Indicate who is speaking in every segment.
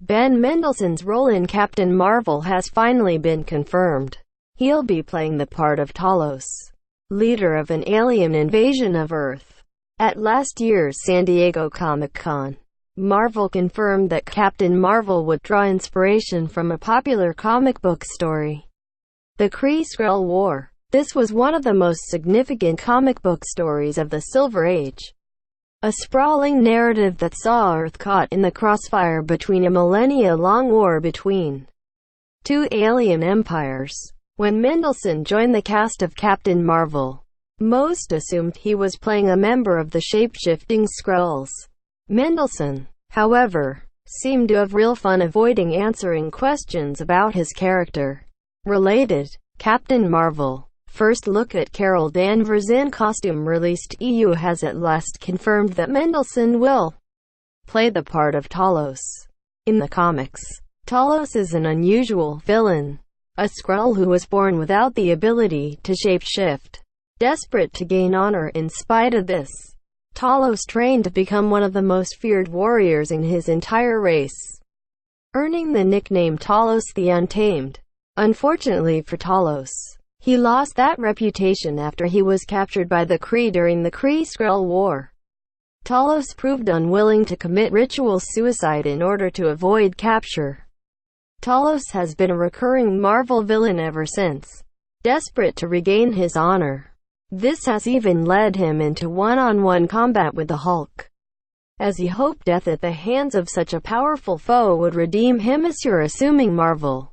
Speaker 1: Ben Mendelsohn's role in Captain Marvel has finally been confirmed. He'll be playing the part of Talos, leader of an alien invasion of Earth. At last year's San Diego Comic-Con, Marvel confirmed that Captain Marvel would draw inspiration from a popular comic book story, the Kree-Skrull War. This was one of the most significant comic book stories of the Silver Age, a sprawling narrative that saw Earth caught in the crossfire between a millennia-long war between two alien empires. When Mendelsohn joined the cast of Captain Marvel, most assumed he was playing a member of the shapeshifting Skrulls. Mendelsohn, however, seemed to have real fun avoiding answering questions about his character. Related, Captain Marvel. First look at Carol Danvers in costume released. EU has at last confirmed that Mendelsohn will play the part of Talos. In the comics, Talos is an unusual villain, a Skrull who was born without the ability to shapeshift. Desperate to gain honor in spite of this, Talos trained to become one of the most feared warriors in his entire race, earning the nickname Talos the Untamed. Unfortunately for Talos, he lost that reputation after he was captured by the Kree during the Kree-Skrull War. Talos proved unwilling to commit ritual suicide in order to avoid capture. Talos has been a recurring Marvel villain ever since, desperate to regain his honor. This has even led him into one-on-one combat with the Hulk, as he hoped death at the hands of such a powerful foe would redeem him. Assuming Marvel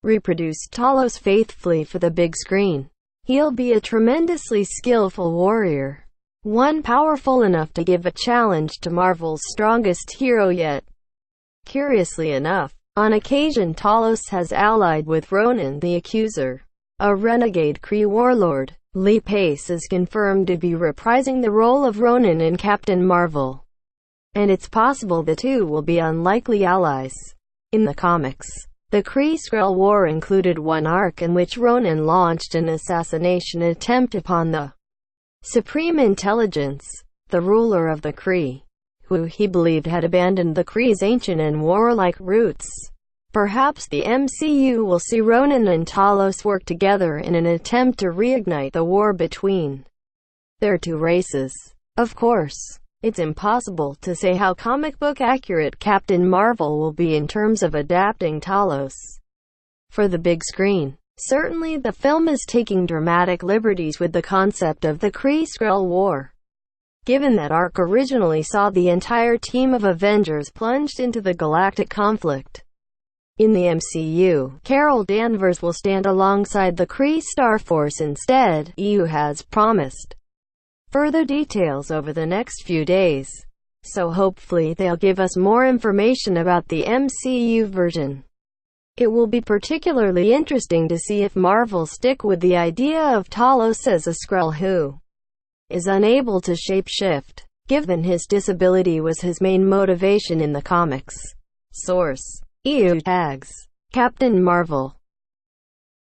Speaker 1: reproduced Talos faithfully for the big screen, he'll be a tremendously skillful warrior, one powerful enough to give a challenge to Marvel's strongest hero yet. Curiously enough, on occasion Talos has allied with Ronan the Accuser, a renegade Kree warlord. Lee Pace is confirmed to be reprising the role of Ronan in Captain Marvel, and it's possible the two will be unlikely allies. In the comics, the Kree-Skrull War included one arc in which Ronan launched an assassination attempt upon the Supreme Intelligence, the ruler of the Kree, who he believed had abandoned the Krees' ancient and warlike roots. Perhaps the MCU will see Ronan and Talos work together in an attempt to reignite the war between their two races. Of course, it's impossible to say how comic book accurate Captain Marvel will be in terms of adapting Talos for the big screen. Certainly the film is taking dramatic liberties with the concept of the Kree-Skrull War, given that arc originally saw the entire team of Avengers plunged into the galactic conflict. In the MCU, Carol Danvers will stand alongside the Kree Starforce instead. EU has promised further details over the next few days, so hopefully they'll give us more information about the MCU version. It will be particularly interesting to see if Marvel stick with the idea of Talos as a Skrull who is unable to shapeshift, given his disability was his main motivation in the comics. Source: EU tags. Captain Marvel.